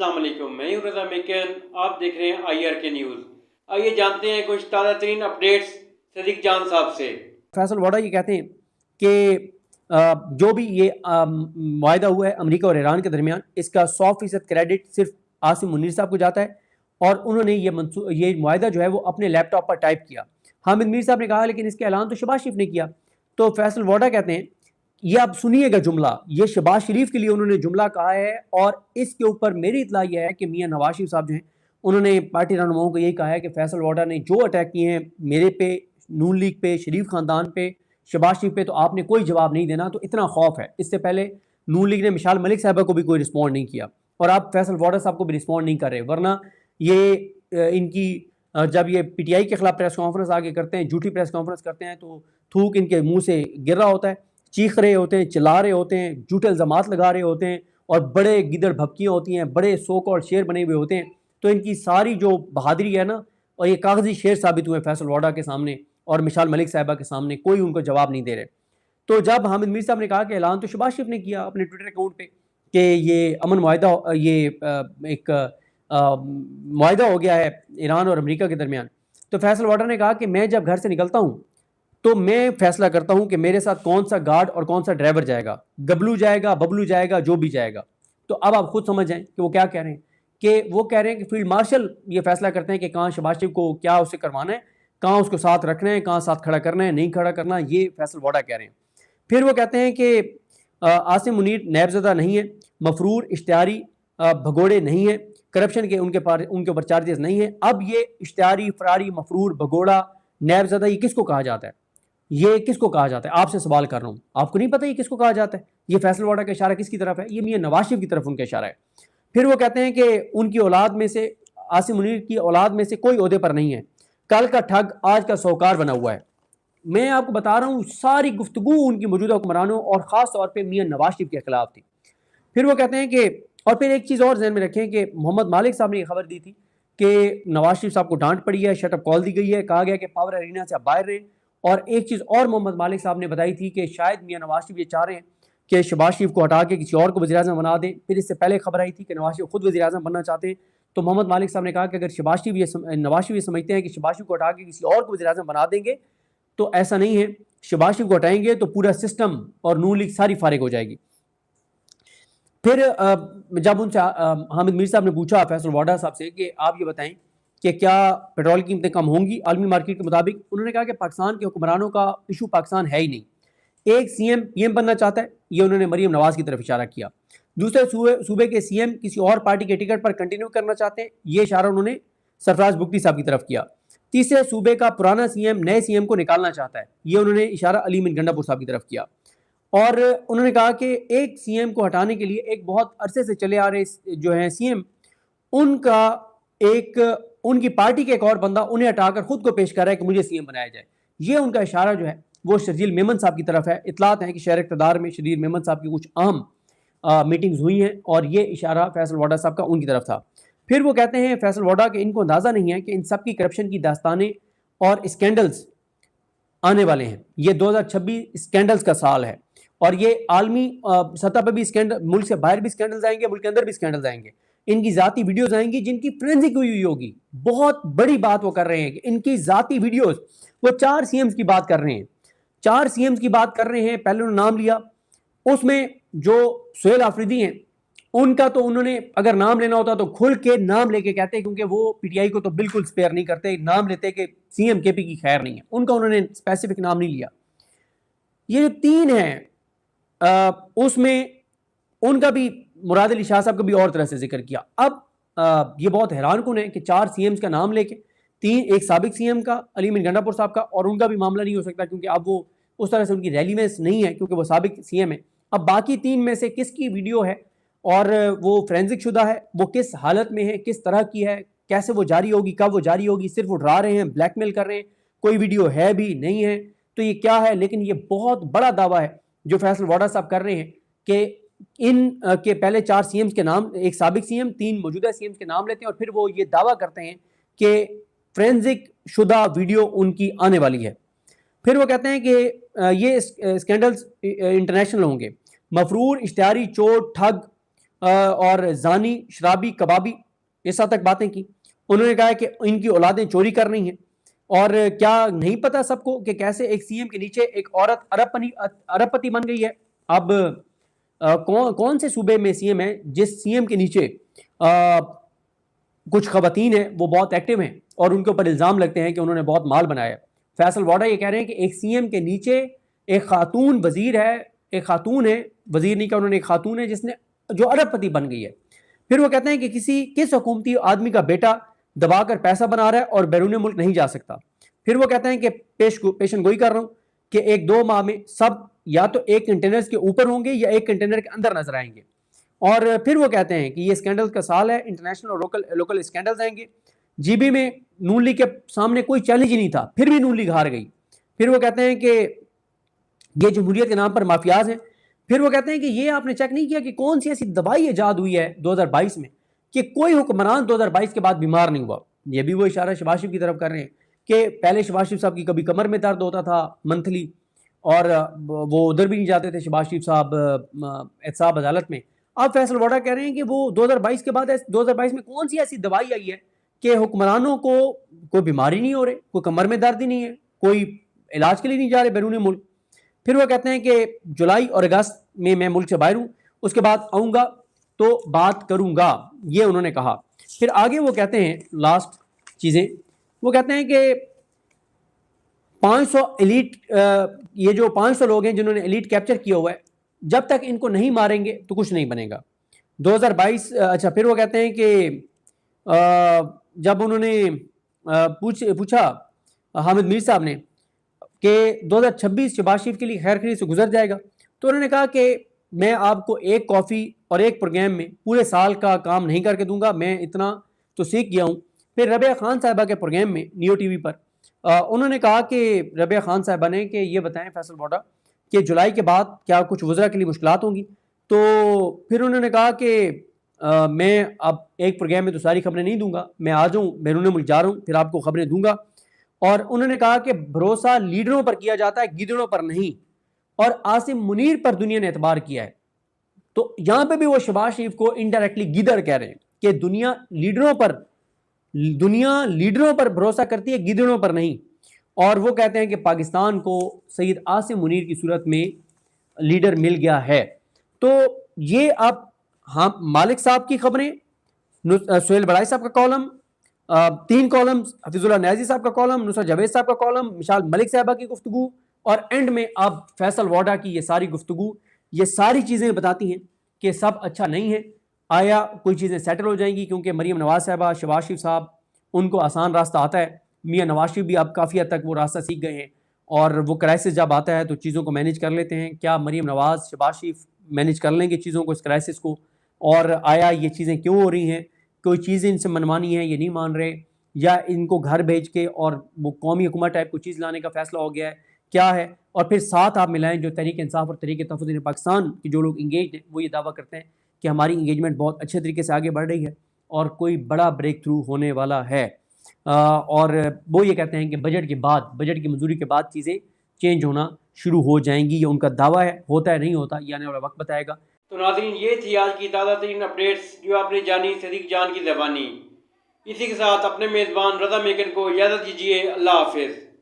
अस्सलाम वालेकुम, मैं हूं रज़ा मेकन। आप देख रहे हैं IRK न्यूज़। आइए जानते हैं कुछ ताज़ा तरीन अपडेट्स सदीक जान साहब से। फैसल वाडा ये कहते हैं कि जो भी ये मुआहदा हुआ है अमेरिका और ईरान के दरमियान, इसका 100% क्रेडिट सिर्फ आसिम मुनीर साहब को जाता है और उन्होंने ये मुआहदा जो है वो अपने लैपटॉप पर टाइप किया। हामिद मीर साहब ने कहा लेकिन इसके ऐलान तो शहबाज शरीफ ने किया। तो फैसल वाडा कहते हैं, ये आप सुनिएगा जुमला, ये शहबाज शरीफ के लिए उन्होंने जुमला कहा है और इसके ऊपर मेरी इतला यह है कि मियां नवाज शरीफ साहब जो हैं उन्होंने पार्टी रहनुमाओं को यही कहा है कि फैसल वाडा ने जो अटैक किए हैं मेरे पे, नून लीग पे, शरीफ खानदान पे, शहबाज शरीफ पे, तो आपने कोई जवाब नहीं देना। तो इतना खौफ है। इससे पहले नून लीग ने मिसाल मलिक साहबा को भी कोई रिस्पॉन्ड नहीं किया और आप फैसल वाडा साहब को भी रिस्पॉन्ड नहीं कर रहे, वरना ये इनकी जब ये PTI के खिलाफ प्रेस कॉन्फ्रेंस आगे करते हैं, झूठी प्रेस कॉन्फ्रेंस करते हैं, तो थूक इनके मुंह से गिर रहा होता है, चीख रहे होते हैं, चिल्ला रहे होते हैं, झूठे इल्ज़ामात लगा रहे होते हैं और बड़े गिदड़ भपकियाँ होती हैं, बड़े सो कॉल्ड शेर बने हुए होते हैं। तो इनकी सारी जो बहादुरी है ना, और ये कागजी शेर साबित हुए फैसल वाडा के सामने और मिसाल मलिक साहिबा के सामने, कोई उनको जवाब नहीं दे रहे। तो जब हामिद मीर साहब ने कहा कि ऐलान तो शहबाज शरीफ ने किया अपने ट्विटर अकाउंट पे कि ये अमन मुआहदा, ये एक मुआहदा हो गया है ईरान और अमेरिका के दरमियान, तो फैसल वाडा ने कहा कि मैं जब घर से निकलता हूँ तो मैं फैसला करता हूं कि मेरे साथ कौन सा गार्ड और कौन सा ड्राइवर जाएगा, गबलू जाएगा, बबलू जाएगा, जो भी जाएगा। तो अब आप खुद समझ जाएं कि वो क्या कह रहे हैं, कि वो कह रहे हैं कि फील्ड मार्शल ये फैसला करते हैं कि कहाँ शहबाज शरीफ को क्या उससे करवाना है, कहाँ उसको साथ रखना है, कहाँ साथ खड़ा करना है, नहीं खड़ा करना, ये फैसल वाडा कह रहे हैं। फिर वो कहते हैं कि आसिम मुनीर नैबज़दा नहीं है, मफरूर इश्तिहारी भगोड़े नहीं है, करप्शन के उनके ऊपर चार्जेस नहीं है। अब ये इश्तिहारी, फरारी, मफरूर, भगोड़ा, नैबज़दा, ये किसको कहा जाता है? ये किसको कहा जाता है? आपसे सवाल कर रहा हूँ, आपको नहीं पता ये किसको कहा जाता है? ये फैसल वाडा का इशारा किसकी तरफ है? ये मियां नवाज शरीफ की तरफ उनका इशारा है। फिर वो कहते हैं कि उनकी औलाद में से, आसिम मुनीर की औलाद में से कोई ओहदे पर नहीं है, कल का ठग आज का सौकार बना हुआ है। मैं आपको बता रहा हूँ सारी गुफ्तगू उनकी मौजूदा हुक्मरानों और ख़ास तौर पर मियां नवाज शरीफ के खिलाफ थी। फिर वो कहते हैं कि, और फिर एक चीज़ और ज़हन में रखें कि मोहम्मद मालिक साहब ने यह खबर दी थी कि नवाज शरीफ साहब को डांट पड़ी है, शटअप कॉल दी गई है, कहा गया कि पावर अरीना से आप बाहर रहें। और एक चीज़ और मोहम्मद मालिक साहब ने बताई थी कि शायद मियां नवाज शरीफ ये चाह रहे हैं कि शहबाज शरीफ को हटा के किसी और को वज़ीर-ए-आज़म बना दें। फिर इससे पहले खबर आई थी कि नवाज शरीफ खुद वज़ीर-ए-आज़म बनना चाहते हैं। तो मोहम्मद मालिक साहब ने कहा कि अगर नवाज शरीफ ये समझते हैं कि शहबाज शरीफ को हटा के किसी और को वज़ीर-ए-आज़म बना देंगे, तो ऐसा नहीं है। शहबाज शरीफ को हटाएंगे तो पूरा सिस्टम और नून लीग सारी फारिग हो जाएगी। फिर जब उनसे हामिद मीर साहब ने पूछा फैसल वाडा साहब से कि आप ये बताएं कि क्या पेट्रोल की कीमतें कम होंगी आलमी मार्केट के मुताबिक, उन्होंने कहा कि पाकिस्तान के हुक्मरानों का इशू पाकिस्तान है ही नहीं, एक CM PM बनना चाहता है, ये उन्होंने मरीम नवाज की तरफ इशारा किया। दूसरे सूबे के CM किसी और पार्टी के टिकट पर कंटिन्यू करना चाहते हैं, ये इशारा उन्होंने सरफराज बुगटी साहब की तरफ किया। तीसरे सूबे का पुराना CM नए CM को निकालना चाहता है, ये उन्होंने इशारा अली मिन गंडापुर साहब की तरफ किया। और उन्होंने कहा कि एक CM को हटाने के लिए एक बहुत अरसे से चले आ रहे जो हैं CM, उनका उनकी पार्टी के एक और बंदा उन्हें हटाकर खुद को पेश कर रहा है कि मुझे CM बनाया जाए। ये उनका इशारा जो है वो शर्जील मेमन साहब की तरफ है। इतलात है कि शहर इक़्तिदार में शर्जील मेमन साहब की कुछ अहम मीटिंग्स हुई हैं और ये इशारा फैसल वाडा साहब का उनकी तरफ था। फिर वो कहते हैं फैसल वाडा कि इनको अंदाज़ा नहीं है कि इन सब की करप्शन की दास्तानें और स्कैंडल्स आने वाले हैं। ये 2026 स्कैंडल्स का साल है और ये आलमी सतह पर भी स्कैंडल, मुल्क से बाहर भी स्कैंडल्स आएंगे, मुल्क के अंदर भी स्कैंडल्स आएंगे। इनकी जाती वीडियोस आएंगी जिनकी फोरेंसिक हुई होगी। बहुत बड़ी बात वो कर रहे हैं कि इनकी जाती वीडियोस, वो 4 CMs की बात कर रहे हैं, 4 CMs की बात कर रहे हैं। पहले उन्होंने नाम लिया, उसमें जो सुहेल आफरीदी हैं उनका तो उन्होंने अगर नाम लेना होता तो खुल के नाम लेके कहते, क्योंकि वो PTI को तो बिल्कुल स्पेयर नहीं करते, नाम लेते कि CM KP की खैर नहीं है, उनका उन्होंने स्पेसिफिक नाम नहीं लिया। ये जो 3 हैं उसमें उनका भी मुराद अली शाह साहब का भी और तरह से जिक्र किया। अब ये बहुत हैरान कुन है कि 4 CMs का नाम लेके, एक साबिक CM का अली मिन गंडापुर साहब का, और उनका भी मामला नहीं हो सकता क्योंकि अब वो उस तरह से उनकी रेलिवेंस नहीं है क्योंकि वो साबिक CM है। अब बाकी 3 में से किसकी वीडियो है और वो फोरेंसिक शुदा है, वो किस हालत में है, किस तरह की है, कैसे वो जारी होगी, कब वो जारी होगी, सिर्फ वो डरा रहे हैं, ब्लैकमेल कर रहे हैं, कोई वीडियो है भी नहीं है, तो ये क्या है? लेकिन ये बहुत बड़ा दावा है जो फैसल वाडा साहब कर रहे हैं कि इन के पहले 4 CMs के नाम, एक साबिक CM, 3 मौजूदा CMs के नाम लेते हैं और फिर वो ये दावा करते हैं कि फोरेंसिक शुदा वीडियो उनकी आने वाली है। फिर वो कहते हैं कि ये स्कैंडल्स इंटरनेशनल होंगे, मफरूर, इश्तिहारी, चोर, ठग, اور زانی، شرابی، کبابی، اس حد تک باتیں کی. انہوں نے کہا کہ ان کی اولادیں چوری کر رہی ہیں. اور کیا نہیں پتا سب کو کہ کیسے ایک سی ایم کے نیچے ایک عورت ارب پتی بن گئی ہے. اب کون سے صوبے میں سی ایم ہے جس سی ایم کے نیچے کچھ خواتین ہیں وہ بہت ایکٹیو ہیں اور ان کے اوپر الزام لگتے ہیں کہ انہوں نے بہت مال بنایا ہے. فیصل واڈا یہ کہہ رہے ہیں کہ ایک سی ایم کے نیچے ایک خاتون وزیر ہے، ایک خاتون ہے، وزیر نہیں کہا انہوں نے، ایک خاتون ہے جس نے جو ارب پتی بن گئی ہے. پھر وہ کہتے ہیں کہ کس حکومتی آدمی کا بیٹا دبا کر پیسہ بنا رہا ہے اور بیرون ملک نہیں جا سکتا. پھر وہ کہتے ہیں کہ پیشن گوئی کر رہا ہوں کہ 1-2 ماہ میں سب یا تو ایک کنٹینر کے اوپر ہوں گے یا ایک کنٹینر کے اندر نظر آئیں گے. اور پھر وہ کہتے ہیں کہ یہ اسکینڈل کا سال ہے، انٹرنیشنل اور لوکل اسکینڈلز آئیں گے. جی بی میں نون لیگ کے سامنے کوئی چیلنج ہی نہیں تھا، پھر بھی نون لیگ ہار گئی. پھر وہ کہتے ہیں کہ یہ جمہوریت کے نام پر مافیاز ہیں. پھر وہ کہتے ہیں کہ یہ آپ نے چیک نہیں کیا کہ کون سی ایسی دوائی ایجاد ہوئی ہے 2022 میں کہ کوئی حکمران 2022 کے بعد بیمار نہیں ہوا. یہ بھی وہ اشارہ شہباز شریف کی طرف کر رہے ہیں کہ پہلے شہباز شریف صاحب کی کبھی کمر میں درد ہوتا تھا منتھلی اور وہ ادھر بھی نہیں جاتے تھے شہباز شریف صاحب احتساب عدالت میں. اب فیصل واڈا کہہ رہے ہیں کہ وہ 2022 کے بعد 2022 میں کون سی ایسی دوائی آئی ہے کہ حکمرانوں کو کوئی بیماری نہیں ہو رہی، کوئی کمر میں درد ہی نہیں ہے، کوئی علاج کے لیے نہیں جا رہے بیرون ملک. پھر وہ کہتے ہیں کہ جولائی اور اگست میں میں ملک سے باہر ہوں، اس کے بعد آؤں گا تو بات کروں گا، یہ انہوں نے کہا. پھر آگے وہ کہتے ہیں لاسٹ چیزیں، وہ کہتے ہیں کہ 500 ایلیٹ، یہ جو 500 لوگ ہیں جنہوں نے ایلیٹ کیپچر کیا ہوا ہے، جب تک ان کو نہیں ماریں گے تو کچھ نہیں بنے گا. 2022 اچھا پھر وہ کہتے ہیں کہ جب انہوں نے پوچھا حامد میر صاحب نے کہ 2026 شہباز شریف کے لیے خیر خیریت سے گزر جائے گا، تو انہوں نے کہا کہ میں آپ کو ایک کافی اور ایک پروگرام میں پورے سال کا کام نہیں کر کے دوں گا، میں اتنا تو سیکھ گیا ہوں. پھر ربیہ خان صاحبہ کے پروگرام میں نیو ٹی وی پر انہوں نے کہا کہ ربیہ خان صاحبہ نے کہ یہ بتائیں فیصل واڈا کہ جولائی کے بعد کیا کچھ وزراء کے لیے مشکلات ہوں گی. تو پھر انہوں نے کہا کہ میں اب ایک پروگرام میں تو ساری خبریں نہیں دوں گا، میں آ جاؤں بیرون ملک جا رہا ہوں پھر آپ کو خبریں دوں گا. اور انہوں نے کہا کہ بھروسہ لیڈروں پر کیا جاتا ہے، گیدڑوں پر نہیں، اور عاصم منیر پر دنیا نے اعتبار کیا ہے. تو یہاں پہ بھی وہ شہباز شریف کو انڈائریکٹلی گیدڑ کہہ رہے ہیں کہ دنیا لیڈروں پر بھروسہ کرتی ہے، گیدڑوں پر نہیں. اور وہ کہتے ہیں کہ پاکستان کو سید عاصم منیر کی صورت میں لیڈر مل گیا ہے. تو یہ اب مالک صاحب کی خبریں، سہیل بڑائی صاحب کا کالم، 3 کالمز، حفیظ اللہ نیازی صاحب کا کالم، نصرت جاوید صاحب کا کالم، مشال ملک صاحبہ کی گفتگو، اور اینڈ میں اب فیصل واڈا کی یہ ساری گفتگو، یہ ساری چیزیں بتاتی ہیں کہ سب اچھا نہیں ہے. آیا کوئی چیزیں سیٹل ہو جائیں گی کیونکہ مریم نواز صاحبہ، شہباز شریف صاحب ان کو آسان راستہ آتا ہے، میاں نواز شریف بھی اب کافی حد تک وہ راستہ سیکھ گئے ہیں اور وہ کرائسس جب آتا ہے تو چیزوں کو مینیج کر لیتے ہیں. کیا مریم نواز، شہباز شریف مینیج کر لیں گے چیزوں کو، اس کرائسس کو؟ اور آیا یہ چیزیں کیوں ہو رہی ہیں؟ کوئی چیزیں ان سے منوانی ہیں، یہ نہیں مان رہے، یا ان کو گھر بھیج کے اور وہ قومی حکومت ٹائپ کو چیز لانے کا فیصلہ ہو گیا ہے، کیا ہے؟ اور پھر ساتھ آپ ملائیں جو تحریک انصاف اور تحریک تحفظ پاکستان کے جو لوگ انگیجڈ ہیں، وہ یہ دعویٰ کرتے ہیں کہ ہماری انگیجمنٹ بہت اچھے طریقے سے آگے بڑھ رہی ہے اور کوئی بڑا بریک تھرو ہونے والا ہے. اور وہ یہ کہتے ہیں کہ بجٹ کی منظوری کے بعد چیزیں چینج ہونا شروع ہو جائیں گی. یہ ان کا دعویٰ ہے، ہوتا ہے نہیں ہوتا یہ آنے والا وقت بتائے گا. تو ناظرین، یہ تھی آج کی تازہ ترین اپڈیٹس جو آپ نے جانی صدیق جان کی زبانی. اسی کے ساتھ اپنے میزبان رضا میکن کو اجازت دیجیے. اللہ حافظ.